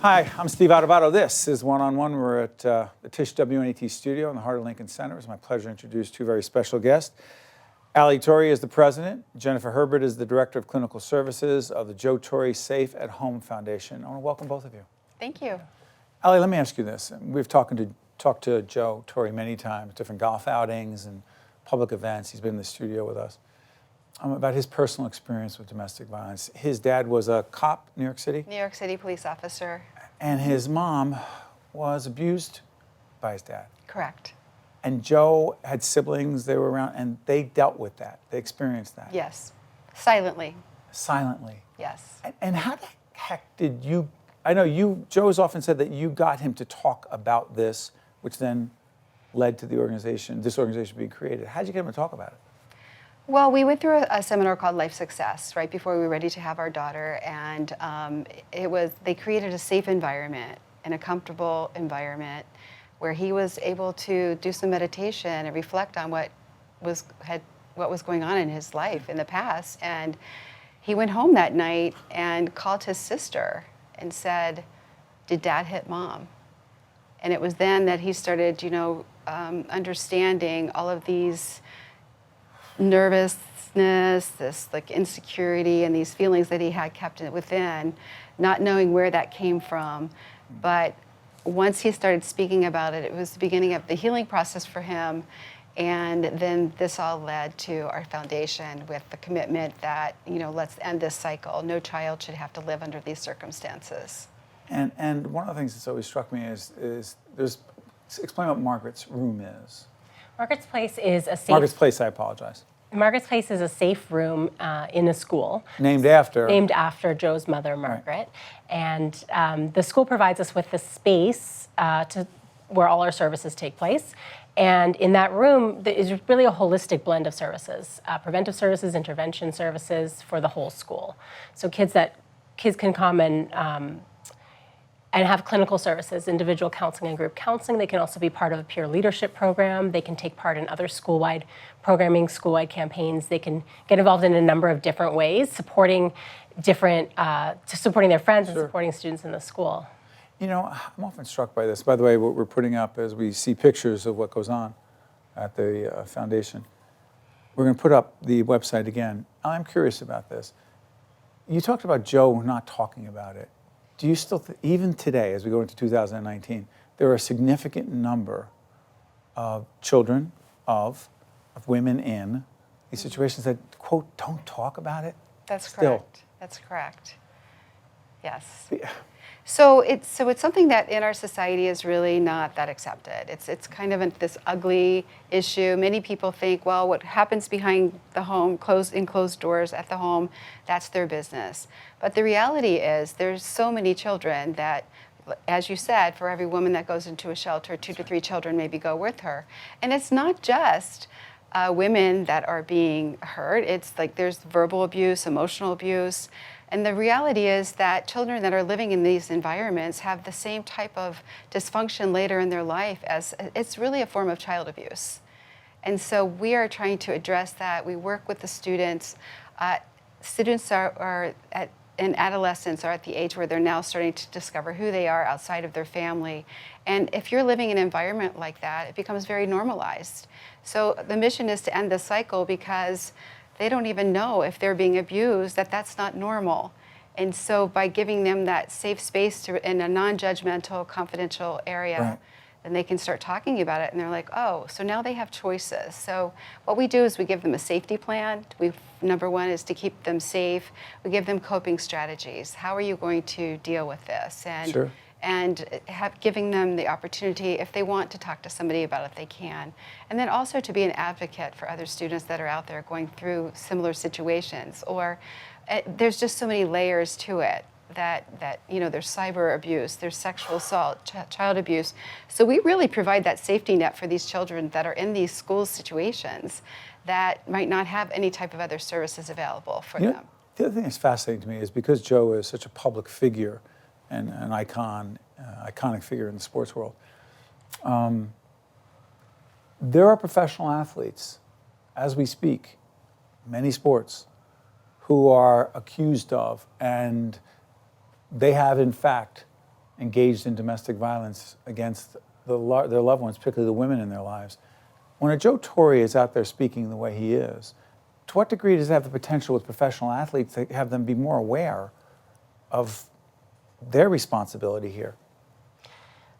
Hi, I'm Steve Adubato. This is One-on-One. We're at the Tisch WNET studio in the heart of Lincoln Center. It's my pleasure to introduce two very special guests. Ali Torre is the president. Jennifer Herbert is the director of clinical services of the Joe Torre Safe at Home Foundation. I want to welcome both of you. Thank you. Ali, let me ask you this. We've talked to Joe Torre many times, different golf outings and public events. He's been in the studio with us. About his personal experience with domestic violence. His dad was a cop, New York City? New York City police officer. And his mom was abused by his dad. Correct. And Joe had siblings, they were around, and they dealt with that. They experienced that. Yes. Silently. Silently. Yes. And how the heck did you, I know Joe's often said that you got him to talk about this, which then led to this organization being created. How did you get him to talk about it? Well, we went through a seminar called Life Success right before we were ready to have our daughter, and they created a safe environment and a comfortable environment where he was able to do some meditation and reflect on what was going on in his life in the past. And he went home that night and called his sister and said, "Did Dad hit Mom?" And it was then that he started, understanding all of these nervousness, this like insecurity, and these feelings that he had kept within, not knowing where that came from. But once he started speaking about it, it was the beginning of the healing process for him. And then this all led to our foundation with the commitment that, let's end this cycle. No child should have to live under these circumstances. And one of the things that's always struck me is explain what Margaret's room is. Margaret's Place is a safe... Margaret's Place, I apologize. Margaret's Place is a safe room in a school. Named after? Named after Joe's mother, Margaret. Right. And the school provides us with the space where all our services take place. And in that room is really a holistic blend of services, preventive services, intervention services for the whole school. So kids can come and have clinical services, individual counseling and group counseling. They can also be part of a peer leadership program. They can take part in other school-wide programming, school-wide campaigns. They can get involved in a number of different ways, supporting their friends and supporting students in the school. I'm often struck by this. By the way, what we're putting up as we see pictures of what goes on at the foundation. We're going to put up the website again. I'm curious about this. You talked about Joe not talking about it. Do you still, even today, as we go into 2019, there are a significant number of children, of women in these situations that, quote, don't talk about it? That's still. Correct. That's correct. Yes. Yeah. So it's something that in our society is really not that accepted. It's kind of this ugly issue. Many people think, well, what happens behind the home, closed doors at the home, that's their business. But the reality is there's so many children that, as you said, for every woman that goes into a shelter, 2 to 3 children maybe go with her. And it's not just women that are being hurt. It's like there's verbal abuse, emotional abuse. And the reality is that children that are living in these environments have the same type of dysfunction later in their life as it's really a form of child abuse. And so we are trying to address that. We work with the students. Students and adolescents are at the age where they're now starting to discover who they are outside of their family. And if you're living in an environment like that, it becomes very normalized. So the mission is to end the cycle because they don't even know if they're being abused, that's not normal. And so by giving them that safe space in a non-judgmental, confidential area, right, then they can start talking about it. And they're like, oh, so now they have choices. So what we do is we give them a safety plan. Number one is to keep them safe. We give them coping strategies. How are you going to deal with this? And sure. And giving them the opportunity, if they want to talk to somebody about it, they can. And then also to be an advocate for other students that are out there going through similar situations. Or there's just so many layers to it that there's cyber abuse, there's sexual assault, child abuse. So we really provide that safety net for these children that are in these school situations that might not have any type of other services available for them. The other thing that's fascinating to me is because Joe is such a public figure and an iconic figure in the sports world. There are professional athletes, as we speak, many sports, who are accused of, and they have in fact engaged in domestic violence against their loved ones, particularly the women in their lives. When a Joe Torre is out there speaking the way he is, to what degree does it have the potential with professional athletes to have them be more aware of their responsibility here?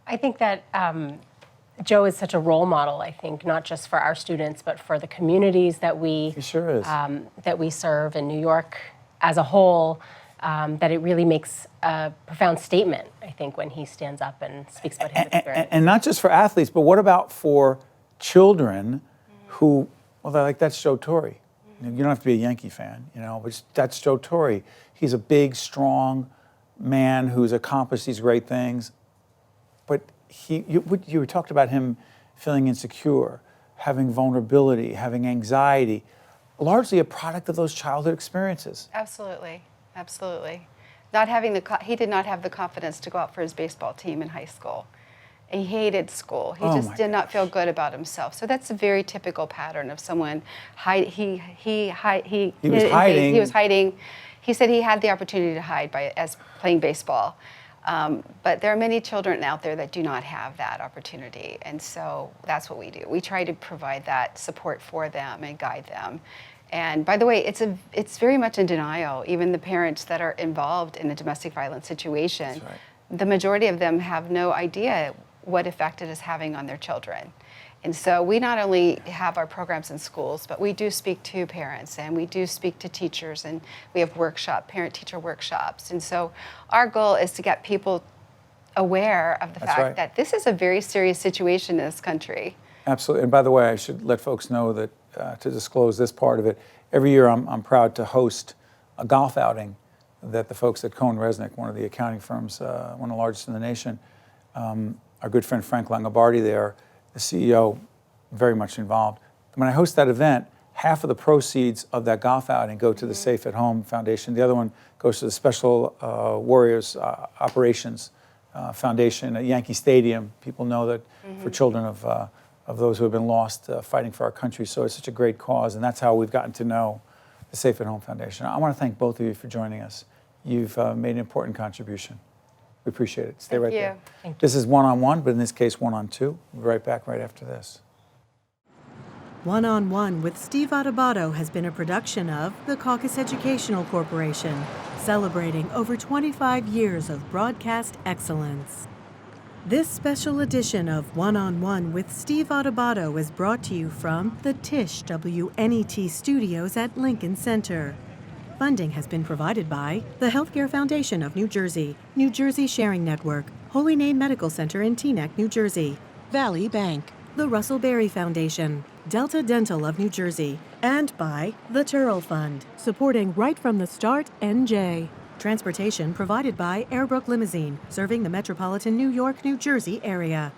I think that Joe is such a role model, I think, not just for our students, but for the communities that we He sure is. That we serve in New York as a whole, that it really makes a profound statement, I think, when he stands up and speaks about his experience. And not just for athletes, but what about for children who, well, they're like, that's Joe Torre. You don't have to be a Yankee fan, but that's Joe Torre. He's a big, strong man who's accomplished these great things. But you talked about him feeling insecure, having vulnerability, having anxiety, largely a product of those childhood experiences. Absolutely, absolutely. He did not have the confidence to go out for his baseball team in high school. He hated school. He just did not feel good about himself. So that's a very typical pattern of someone. He was hiding. He was hiding. He said he had the opportunity to hide as playing baseball. But there are many children out there that do not have that opportunity, and so that's what we do. We try to provide that support for them and guide them. And by the way, it's very much in denial. Even the parents that are involved in a domestic violence situation, That's right. The majority of them have no idea what effect it is having on their children. And so we not only have our programs in schools, but we do speak to parents and we do speak to teachers, and we have parent-teacher workshops. And so our goal is to get people aware of the fact that this is a very serious situation in this country. Absolutely. And by the way, I should let folks know that to disclose this part of it, every year I'm proud to host a golf outing that the folks at Cohen Resnick, one of the accounting firms, one of the largest in the nation, our good friend Frank Longobardi there, the CEO, very much involved. When I host that event, half of the proceeds of that golf outing go to the Safe at Home Foundation. The other one goes to the Special Warriors Operations Foundation at Yankee Stadium. People know that for children of those who have been lost fighting for our country. So it's such a great cause, and that's how we've gotten to know the Safe at Home Foundation. I want to thank both of you for joining us. You've made an important contribution. We appreciate it. Stay right there. Thank you. This is one-on-one, but in this case, one-on-two. We'll be right back right after this. One-on-One with Steve Adubato has been a production of the Caucus Educational Corporation, celebrating over 25 years of broadcast excellence. This special edition of One-on-One with Steve Adubato is brought to you from the Tisch WNET studios at Lincoln Center. Funding has been provided by the Healthcare Foundation of New Jersey, New Jersey Sharing Network, Holy Name Medical Center in Teaneck, New Jersey, Valley Bank, the Russell Berry Foundation, Delta Dental of New Jersey, and by the Turrell Fund, supporting Right from the Start NJ. Transportation provided by Airbrook Limousine, serving the metropolitan New York, New Jersey area.